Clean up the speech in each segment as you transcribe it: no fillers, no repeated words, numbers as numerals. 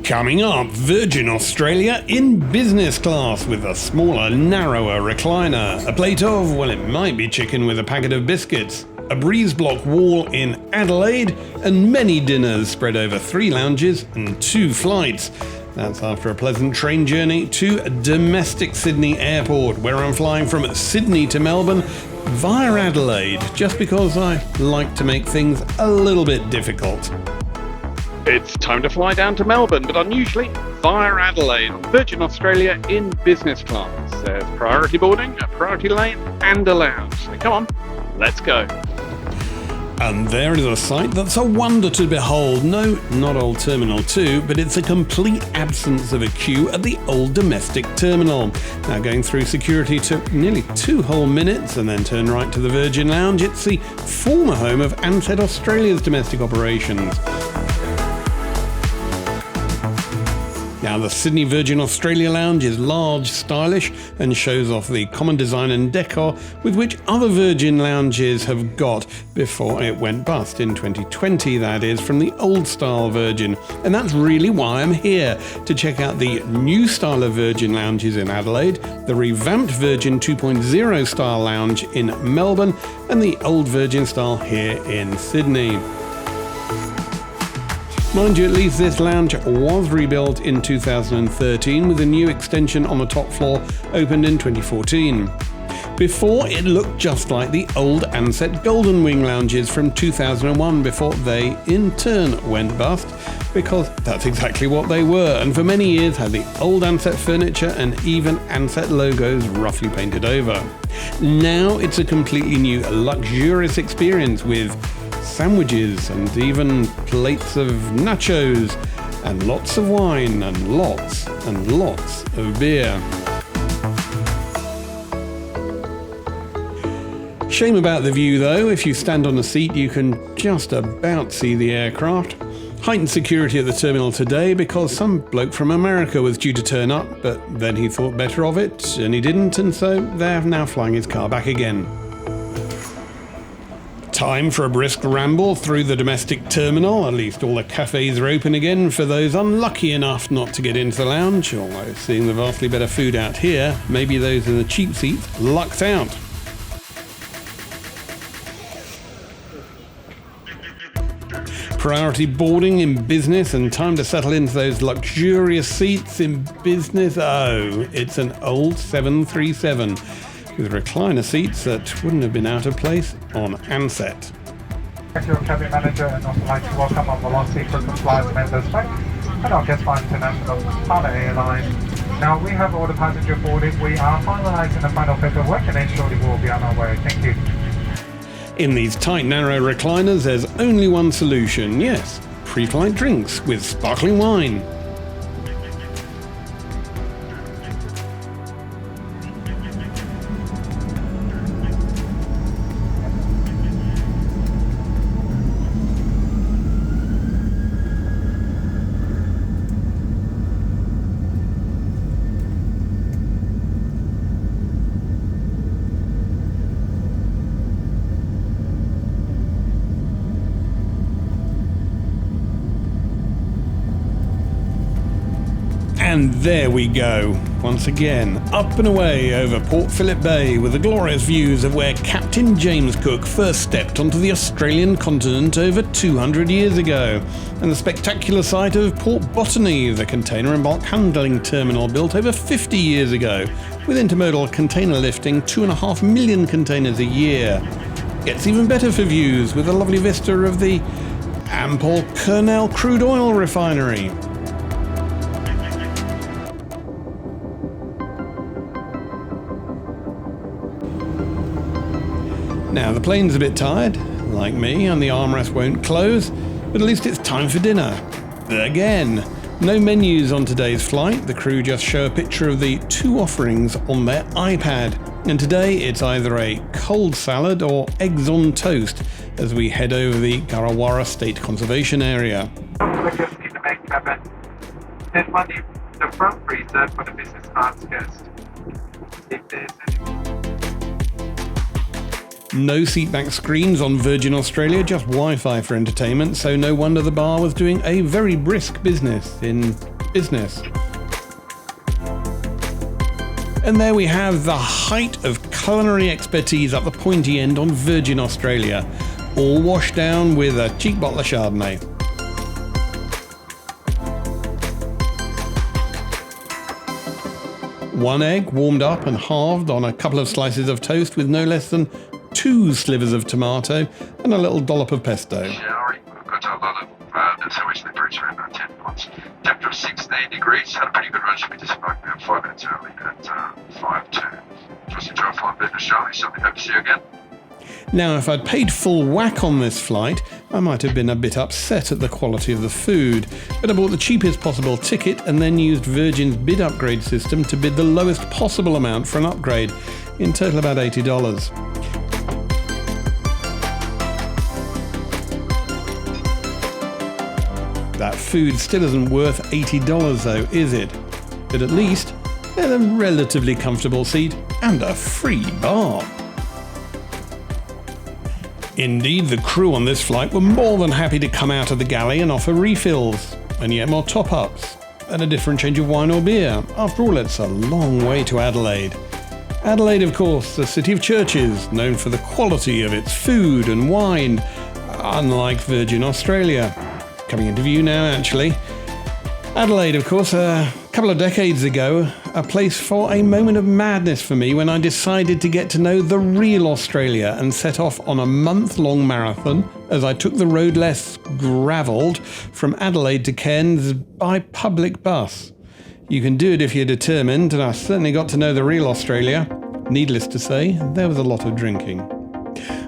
Coming up, Virgin Australia in business class with a smaller, narrower recliner, a plate of, well, it might be chicken with a packet of biscuits, a breeze block wall in Adelaide, and many dinners spread over 3 lounges and 2 flights. That's after a pleasant train journey to domestic Sydney Airport, where I'm flying from Sydney to Melbourne via Adelaide, just because I like to make things a little bit difficult. It's time to fly down to Melbourne, but unusually via Adelaide on Virgin Australia in business class. There's priority boarding, a priority lane, and a lounge. So come on, let's go. And there is a sight that's a wonder to behold. No, not Old Terminal 2, but it's a complete absence of a queue at the old domestic terminal. Now, going through security took nearly 2 whole minutes and then turned right to the Virgin Lounge. It's the former home of Ansett Australia's domestic operations. Now, the Sydney Virgin Australia Lounge is large, stylish, and shows off the common design and decor with which other Virgin Lounges have got before it went bust in 2020, that is, from the old style Virgin. And that's really why I'm here, to check out the new style of Virgin Lounges in Adelaide, the revamped Virgin 2.0 style lounge in Melbourne, and the old Virgin style here in Sydney. Mind you, at least this lounge was rebuilt in 2013 with a new extension on the top floor opened in 2014. Before, it looked just like the old Ansett Golden Wing lounges from 2001 before they in turn went bust, because that's exactly what they were, and for many years had the old Ansett furniture and even Ansett logos roughly painted over. Now it's a completely new luxurious experience with sandwiches and even plates of nachos and lots of wine and lots of beer. Shame about the view though. If you stand on a seat you can just about see the aircraft. Heightened security at the terminal today because some bloke from America was due to turn up, but then he thought better of it and he didn't, and so they're now flying his car back again. Time for a brisk ramble through the domestic terminal. At least all the cafes are open again for those unlucky enough not to get into the lounge, although seeing the vastly better food out here, maybe those in the cheap seats lucked out. Priority boarding in business and time to settle into those luxurious seats in business. Oh, it's an old 737. With recliner seats that wouldn't have been out of place on Ansett. Thank you, cabin manager, and also like to welcome our Velocity frequent flyers members back and our guest flight international partner airline. Now we have all the passenger boarding. We are finalizing the final paperwork and then shortly we'll be on our way. Thank you. In these tight, narrow recliners, there's only one solution. Yes, pre-flight drinks with sparkling wine. And there we go, once again, up and away over Port Phillip Bay with the glorious views of where Captain James Cook first stepped onto the Australian continent over 200 years ago, and the spectacular sight of Port Botany, the container and bulk handling terminal built over 50 years ago, with intermodal container lifting 2.5 million containers a year. Gets even better for views with a lovely vista of the Ampol Kurnell crude oil refinery. Now, the plane's a bit tired, like me, and the armrest won't close, but at least it's time for dinner. Again, no menus on today's flight. The crew just show a picture of the 2 offerings on their iPad. And today it's either a cold salad or eggs on toast as we head over the Garawara State Conservation Area. The front reserved for the business class guest. If there's No seatback screens on Virgin Australia, just Wi-Fi for entertainment, so no wonder the bar was doing a very brisk business in business. And there we have the height of culinary expertise up the pointy end on Virgin Australia, all washed down with a cheap bottle of Chardonnay. One egg warmed up and halved on a couple of slices of toast with no less than 2 slivers of tomato and a little dollop of pesto. Showering, we've got a lot of that's how much temperature around about 10 knots. Temperature of 16 degrees, had a pretty good run, should be just about 5 minutes early at 5:2. Just enjoy a flight business, Charlie, so we hope to see you again. Now, if I'd paid full whack on this flight, I might have been a bit upset at the quality of the food, but I bought the cheapest possible ticket and then used Virgin's bid upgrade system to bid the lowest possible amount for an upgrade, in total about $80. That food still isn't worth $80 though, is it? But at least there's a relatively comfortable seat and a free bar. Indeed, the crew on this flight were more than happy to come out of the galley and offer refills, and yet more top-ups, and a different change of wine or beer. After all, it's a long way to Adelaide. Adelaide, of course, the city of churches, known for the quality of its food and wine, unlike Virgin Australia. Coming into view now, actually. Adelaide, of course, a couple of decades ago, a place for a moment of madness for me when I decided to get to know the real Australia and set off on a month-long marathon as I took the road less gravelled from Adelaide to Cairns by public bus. You can do it if you're determined, and I certainly got to know the real Australia. Needless to say, there was a lot of drinking.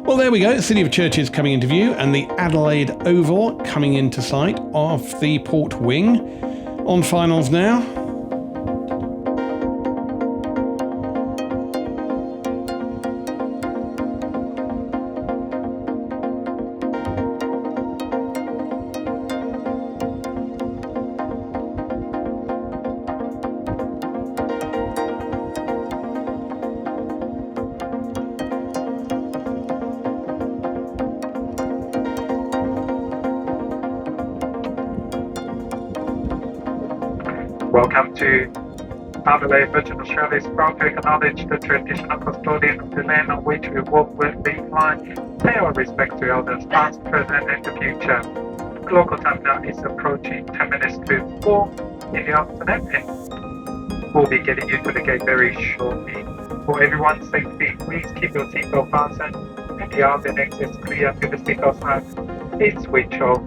Well, there we go, City of Churches coming into view and the Adelaide Oval coming into sight off the port wing. On finals now. Welcome to Adelaide, Virgin Australia's proud to acknowledge the traditional custodian of the land on which we walk with the line. Pay our respect to elders past, present and the future. The local time now is approaching 10 minutes to 4 in the afternoon, and we'll be getting you to the gate very shortly. For everyone's safety, please keep your seatbelt fastened and the aisle and exits clear to the seatbelt sign is switch off.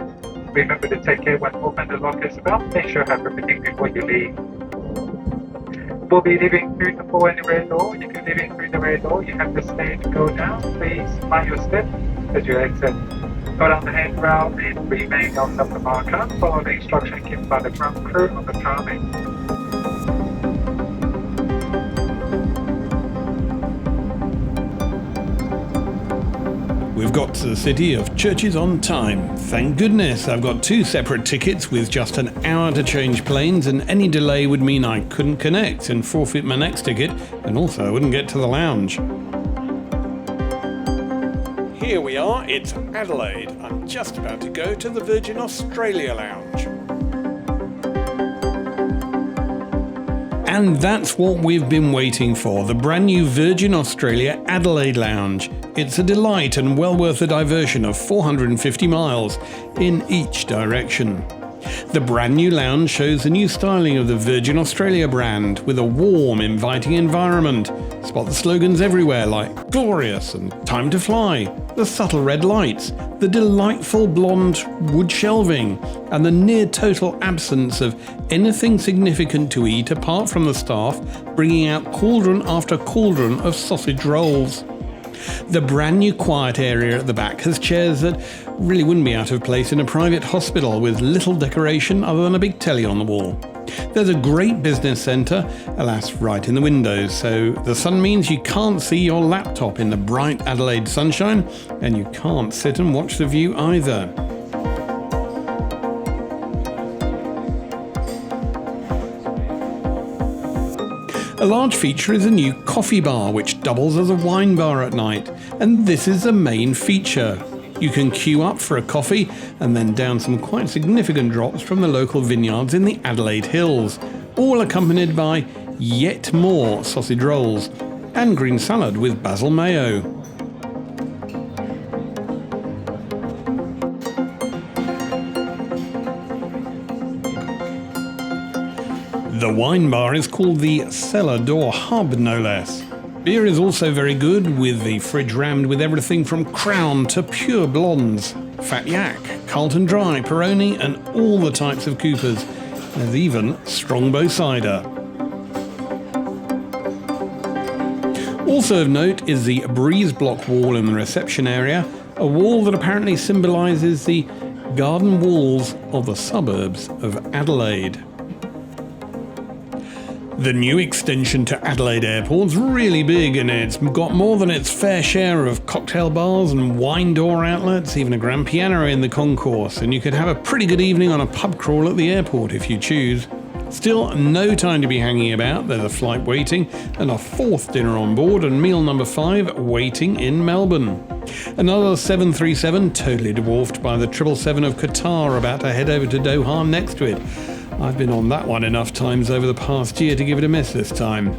Remember to take care when open the lockers as well. Make sure you have everything before you leave. We'll be leaving through the forward and rear door. If you're leaving through the rear door, you have to stay to go down. Please mind your step as you exit. Go down the handrail and remain outside the marker. Follow the instruction given by the ground crew on the trolley. We've got to the City of Churches on time. Thank goodness I've got 2 separate tickets with just an hour to change planes, and any delay would mean I couldn't connect and forfeit my next ticket, and also I wouldn't get to the lounge. Here we are, it's Adelaide. I'm just about to go to the Virgin Australia Lounge. And that's what we've been waiting for, the brand new Virgin Australia Adelaide Lounge. It's a delight and well worth a diversion of 450 miles in each direction. The brand new lounge shows the new styling of the Virgin Australia brand with a warm, inviting environment. Spot the slogans everywhere like Glorious and Time to Fly, the subtle red lights, the delightful blonde wood shelving, and the near total absence of anything significant to eat apart from the staff bringing out cauldron after cauldron of sausage rolls. The brand new quiet area at the back has chairs that really wouldn't be out of place in a private hospital with little decoration other than a big telly on the wall. There's a great business centre, alas right in the windows, so the sun means you can't see your laptop in the bright Adelaide sunshine, and you can't sit and watch the view either. A large feature is a new coffee bar which doubles as a wine bar at night, and this is the main feature. You can queue up for a coffee and then down some quite significant drops from the local vineyards in the Adelaide Hills, all accompanied by yet more sausage rolls and green salad with basil mayo. The wine bar is called the Cellar Door Hub, no less. Beer is also very good, with the fridge rammed with everything from Crown to pure blondes, Fat Yak, Carlton Dry, Peroni and all the types of Coopers. There's even Strongbow cider. Also of note is the breeze block wall in the reception area, a wall that apparently symbolises the garden walls of the suburbs of Adelaide. The new extension to Adelaide Airport's really big, and it's got more than its fair share of cocktail bars and wine door outlets, even a grand piano in the concourse, and you could have a pretty good evening on a pub crawl at the airport if you choose. Still no time to be hanging about. There's a flight waiting and a fourth dinner on board and meal number 5 waiting in Melbourne. Another 737 totally dwarfed by the 777 of Qatar about to head over to Doha next to it. I've been on that one enough times over the past year to give it a miss this time.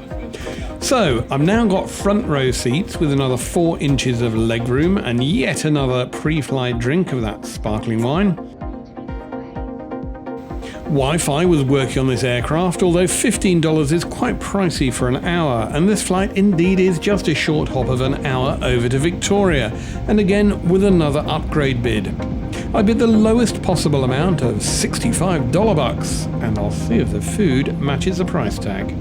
So, I've now got front row seats with another 4 inches of legroom and yet another pre-flight drink of that sparkling wine. Wi-Fi was working on this aircraft, although $15 is quite pricey for an hour, and this flight indeed is just a short hop of an hour over to Victoria, and again with another upgrade bid. I bid the lowest possible amount of $65 bucks, and I'll see if the food matches the price tag.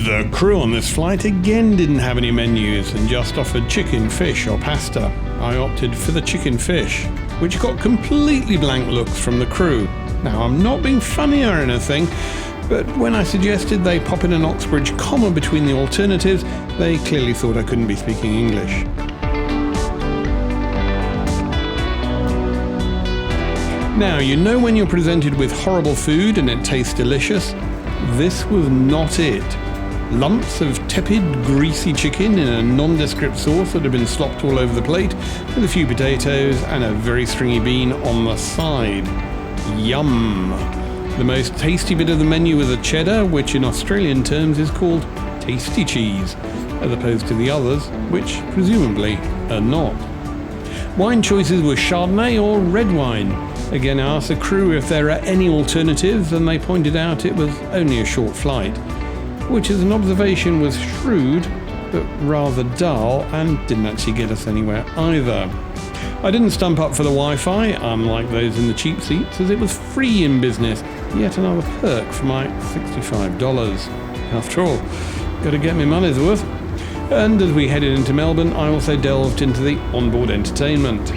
The crew on this flight again didn't have any menus and just offered chicken, fish or pasta. I opted for the chicken fish, which got completely blank looks from the crew. Now, I'm not being funny or anything, but when I suggested they pop in an Oxbridge comma between the alternatives, they clearly thought I couldn't be speaking English. Now, you know when you're presented with horrible food and it tastes delicious? This was not it. Lumps of tepid, greasy chicken in a nondescript sauce that had been slopped all over the plate, with a few potatoes and a very stringy bean on the side. Yum! The most tasty bit of the menu was a cheddar, which in Australian terms is called tasty cheese, as opposed to the others, which presumably are not. Wine choices were Chardonnay or red wine. Again, I asked the crew if there are any alternatives, and they pointed out it was only a short flight, which as an observation was shrewd, but rather dull, and didn't actually get us anywhere either. I didn't stump up for the Wi-Fi, unlike those in the cheap seats, as it was free in business, yet another perk for my $65. After all, gotta get my money's worth. And as we headed into Melbourne, I also delved into the onboard entertainment.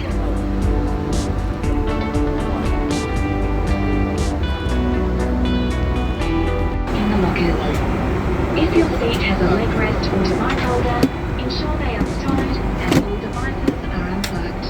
If your seat has a leg rest or device holder, ensure they are stowed and all devices are unplugged.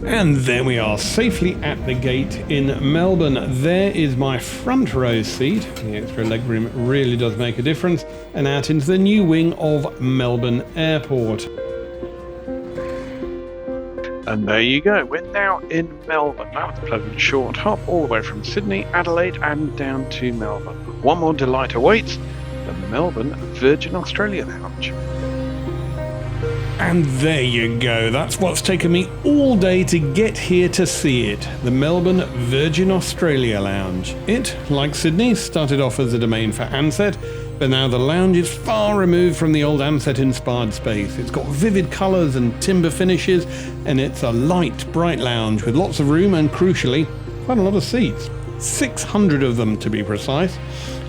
And there we are, safely at the gate in Melbourne. There is my front row seat. The extra legroom really does make a difference. And out into the new wing of Melbourne Airport. And there you go, we're now in Melbourne. That was a pleasant short hop all the way from Sydney, Adelaide and down to Melbourne. One more delight awaits, the Melbourne Virgin Australia Lounge. And there you go, that's what's taken me all day to get here to see it, the Melbourne Virgin Australia Lounge. It, like Sydney, started off as a domain for Ansett, but now the lounge is far removed from the old Ansett-inspired space. It's got vivid colours and timber finishes, and it's a light, bright lounge with lots of room and, crucially, quite a lot of seats. 600 of them to be precise.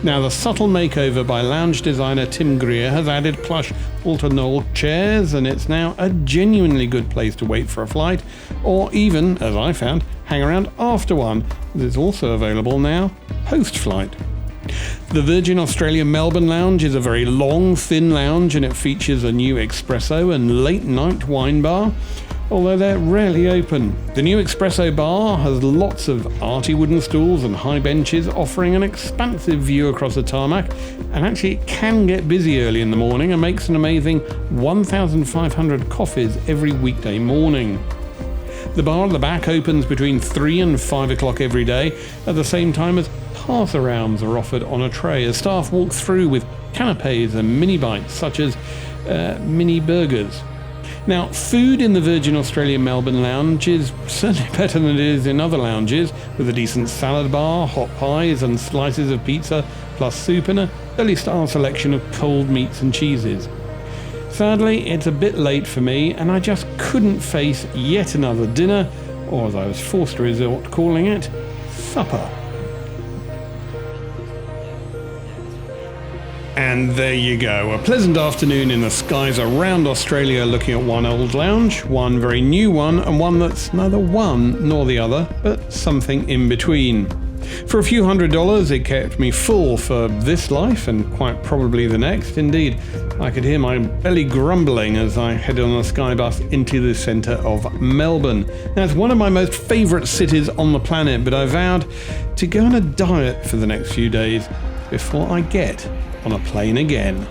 Now, the subtle makeover by lounge designer Tim Greer has added plush Alto chairs, and it's now a genuinely good place to wait for a flight, or even, as I found, hang around after one. It's also available now post-flight. The Virgin Australia Melbourne Lounge is a very long, thin lounge, and it features a new espresso and late-night wine bar, although they're rarely open. The new espresso bar has lots of arty wooden stools and high benches, offering an expansive view across the tarmac, and actually it can get busy early in the morning and makes an amazing 1,500 coffees every weekday morning. The bar at the back opens between 3 and 5 o'clock every day, at the same time as pass-arounds are offered on a tray as staff walk through with canapes and mini bites such as mini burgers. Now, food in the Virgin Australia Melbourne Lounge is certainly better than it is in other lounges, with a decent salad bar, hot pies and slices of pizza, plus soup and a fairly style selection of cold meats and cheeses. Sadly, it's a bit late for me, and I just couldn't face yet another dinner, or as I was forced to resort calling it, supper. And there you go, a pleasant afternoon in the skies around Australia, looking at one old lounge, one very new one, and one that's neither one nor the other, but something in between. For a few $100s, it kept me full for this life and quite probably the next. Indeed, I could hear my belly grumbling as I headed on a skybus into the centre of Melbourne. Now, it's one of my most favourite cities on the planet, but I vowed to go on a diet for the next few days before I get on a plane again.